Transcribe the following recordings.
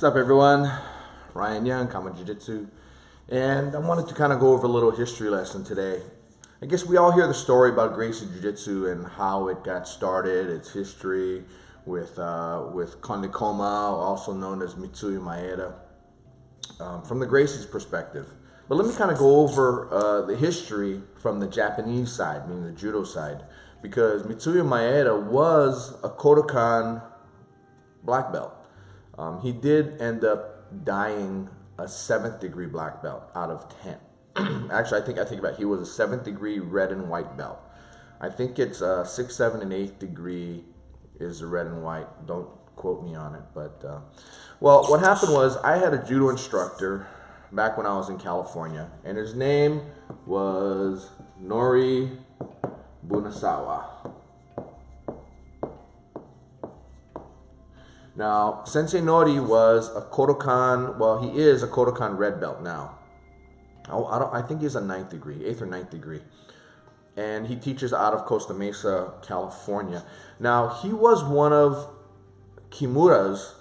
What's up, everyone? Ryan Young, Kama Jiu-Jitsu, and I wanted to kind of go over a little history lesson today. I guess we all hear the story about Gracie Jiu-Jitsu and how it got started, its history with Conde Koma, also known as Mitsui Maeda, from the Gracie's perspective. But let me kind of go over the history from the Japanese side, meaning the judo side, because Mitsui Maeda was a Kodokan black belt. He did end up dying a 7th degree black belt out of 10. Actually, I think about it, he was a 7th degree red and white belt. I think it's 6th, 7th, and 8th degree is the red and white. Don't quote me on it, but well, what happened was I had a judo instructor back when I was in California, and his name was Nori Bunasawa. Now, Sensei Nori was a Kodokan, well, he is a Kodokan red belt now. I think he's a 9th degree, 8th or 9th degree. And he teaches out of Costa Mesa, California. Now, he was one of Kimura's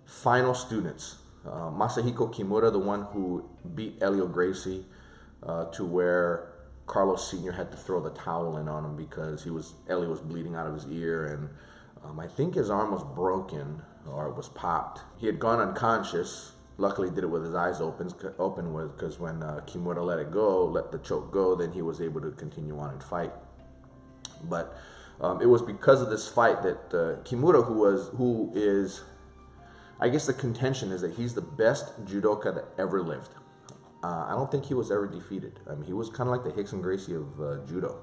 final students. Masahiko Kimura, the one who beat Helio Gracie to where Carlos Sr. had to throw the towel in on him because Helio was bleeding out of his ear, and I think his arm was broken or it was popped. He had gone unconscious. Luckily, did it with his eyes open because when Kimura let the choke go, then he was able to continue on and fight. But it was because of this fight that Kimura, who is, I guess the contention is that he's the best judoka that ever lived. I don't think he was ever defeated. I mean, he was kind of like the Hicks and Gracie of judo.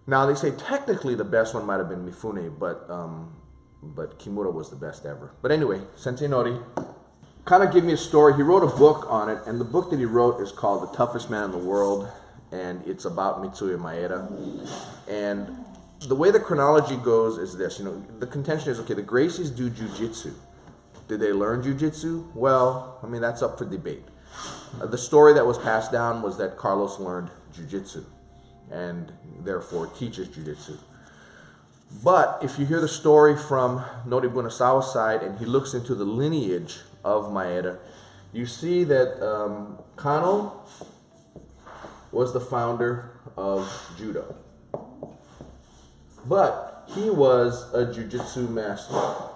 Now, they say technically the best one might have been Mifune, but Kimura was the best ever. But anyway, Sensei Nori kind of gave me a story. He wrote a book on it, and the book that he wrote is called The Toughest Man in the World, and it's about Mitsui Maeda. And the way the chronology goes is this. The contention is, okay, the Gracies do Jiu-Jitsu. Did they learn Jiu-Jitsu? Well, I mean, that's up for debate. The story that was passed down was that Carlos learned Jiu-Jitsu and therefore teaches Jiu-Jitsu. But if you hear the story from Nori Bunasawa's side and he looks into the lineage of Maeda, you see that Kano was the founder of judo. But he was a Jiu-Jitsu master.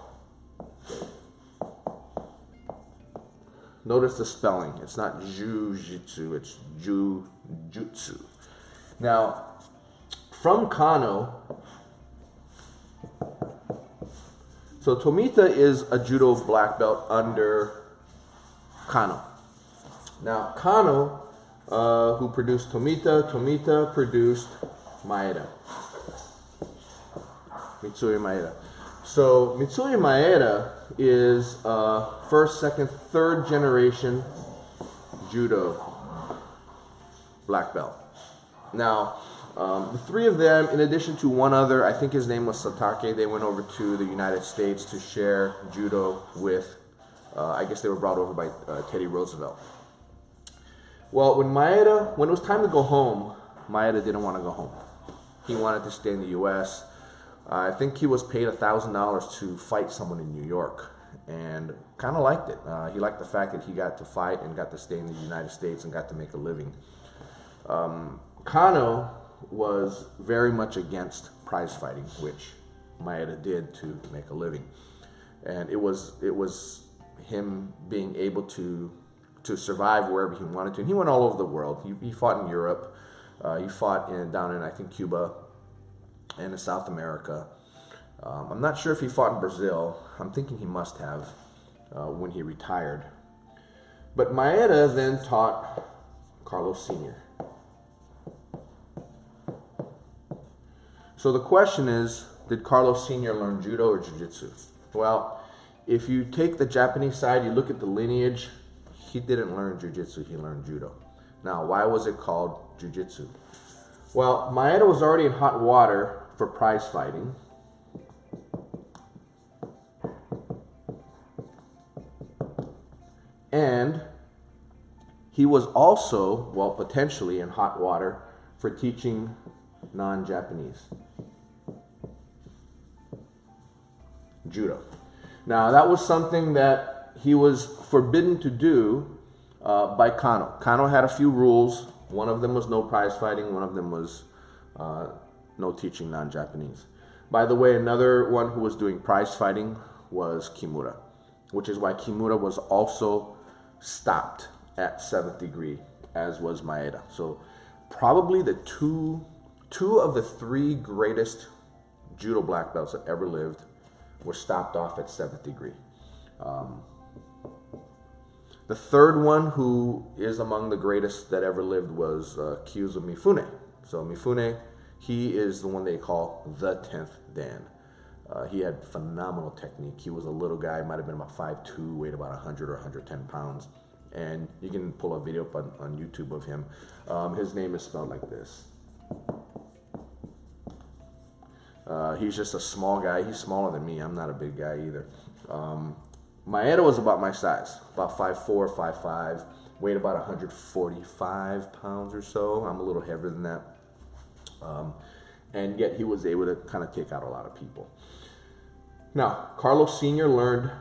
Notice the spelling. It's not Jiu-Jitsu, it's Jiu-Jitsu. Now, from Kano, so Tomita is a judo black belt under Kano. Now, Kano, who produced Tomita produced Maeda. Mitsui Maeda. So, Mitsui Maeda is first, second, third generation judo black belt. Now, the three of them, in addition to one other, I think his name was Satake, they went over to the United States to share judo with, I guess they were brought over by Teddy Roosevelt. Well, when it was time to go home, Maeda didn't want to go home. He wanted to stay in the U.S. I think he was paid $1,000 to fight someone in New York, and kind of liked it. He liked the fact that he got to fight and got to stay in the United States and got to make a living. Kano was very much against prize fighting, which Maeda did to make a living, and it was him being able to survive wherever he wanted to. And he went all over the world. He fought in Europe. He fought down in, I think, Cuba and in South America. I'm not sure if he fought in Brazil. I'm thinking he must have when he retired. But Maeda then taught Carlos Sr. So the question is, did Carlos Sr. learn judo or jiu-jitsu? Well, if you take the Japanese side, you look at the lineage, he didn't learn jiu-jitsu, he learned judo. Now, why was it called jiu-jitsu? Well, Maeda was already in hot water for prize fighting. And he was also, well, potentially in hot water for teaching non-Japanese judo. Now, that was something that he was forbidden to do by Kano. Kano had a few rules. One of them was no prize fighting. One of them was no teaching non-Japanese. By the way, another one who was doing prize fighting was Kimura, which is why Kimura was also stopped at 7th degree, as was Maeda. So probably the two of the 3 greatest judo black belts that ever lived were stopped off at 7th degree. The third one who is among the greatest that ever lived was Kyuzo Mifune. So Mifune, he is the one they call the 10th Dan. He had phenomenal technique. He was a little guy, might have been about 5'2", weighed about 100 or 110 pounds. And you can pull a video up on YouTube of him. His name is spelled like this. He's just a small guy. He's smaller than me. I'm not a big guy either. Maeda was about my size, about 5'4", 5'5", weighed about 145 pounds or so. I'm a little heavier than that. And yet he was able to kind of take out a lot of people. Now, Carlos Sr. learned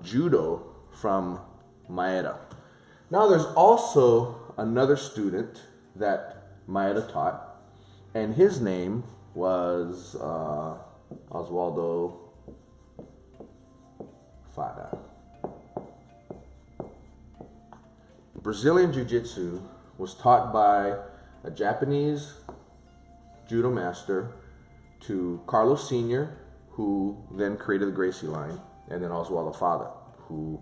judo from Maeda. Now there's also another student that Maeda taught, and his name was Oswaldo Fadda. Brazilian Jiu-Jitsu was taught by a Japanese judo master to Carlos Sr., who then created the Gracie line, and then Oswaldo Fadda, who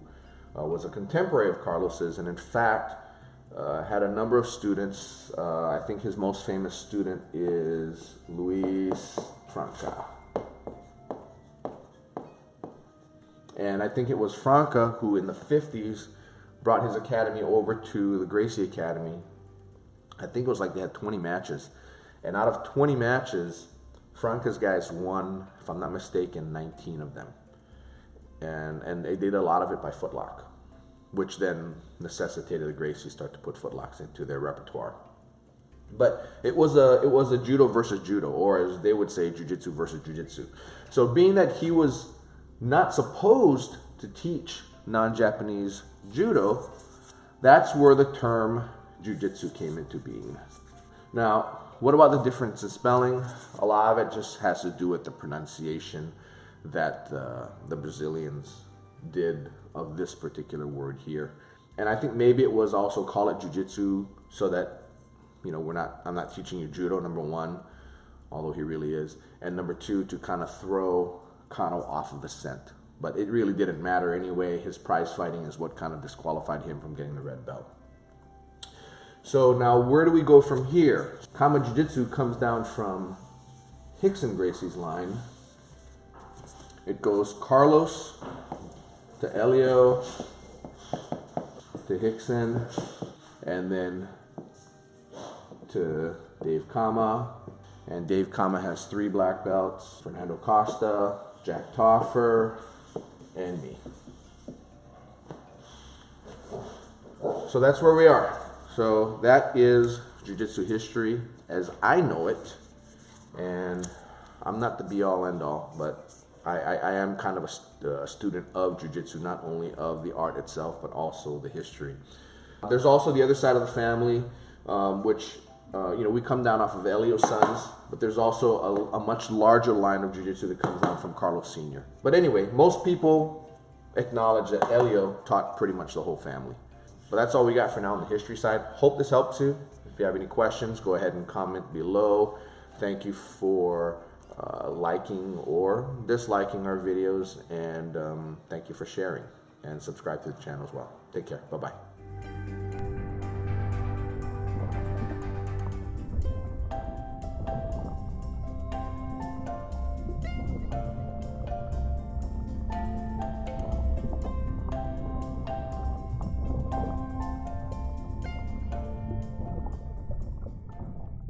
was a contemporary of Carlos's, and in fact had a number of students. I think his most famous student is Luis Franca. And I think it was Franca who in the 50s brought his academy over to the Gracie Academy. I think it was like they had 20 matches. And out of 20 matches, Franca's guys won, if I'm not mistaken, 19 of them. And they did a lot of it by footlock, which then necessitated the Gracies start to put footlocks into their repertoire. But it was a judo versus judo, or as they would say, jiu-jitsu versus jiu-jitsu. So being that he was not supposed to teach non-Japanese judo, that's where the term jiu-jitsu came into being. Now, what about the difference in spelling? A lot of it just has to do with the pronunciation that the Brazilians did of this particular word here. And I think maybe it was also call it jiu-jitsu so that, you know, I'm not teaching you judo, number one, although he really is, and number two, to kind of throw Kano off of the scent. But it really didn't matter anyway. His prize fighting is what kind of disqualified him from getting the red belt. So now where do we go from here? Kama Jiu-Jitsu comes down from Rickson Gracie's line. It goes Carlos to Elio to Rickson, and then to Dave Kama. And Dave Kama has 3 black belts: Fernando Costa, Jack Toffer, and me. So that's where we are. So that is Jiu-Jitsu history as I know it. And I'm not the be-all, end-all, but I am kind of a student of Jiu-Jitsu, not only of the art itself, but also the history. There's also the other side of the family, which, we come down off of Elio's sons, but there's also a much larger line of Jiu-Jitsu that comes down from Carlos Sr. But anyway, most people acknowledge that Elio taught pretty much the whole family. But that's all we got for now on the history side. Hope this helps you. If you have any questions, go ahead and comment below. Thank you for liking or disliking our videos, and thank you for sharing, and subscribe to the channel as well. Take care. Bye-bye.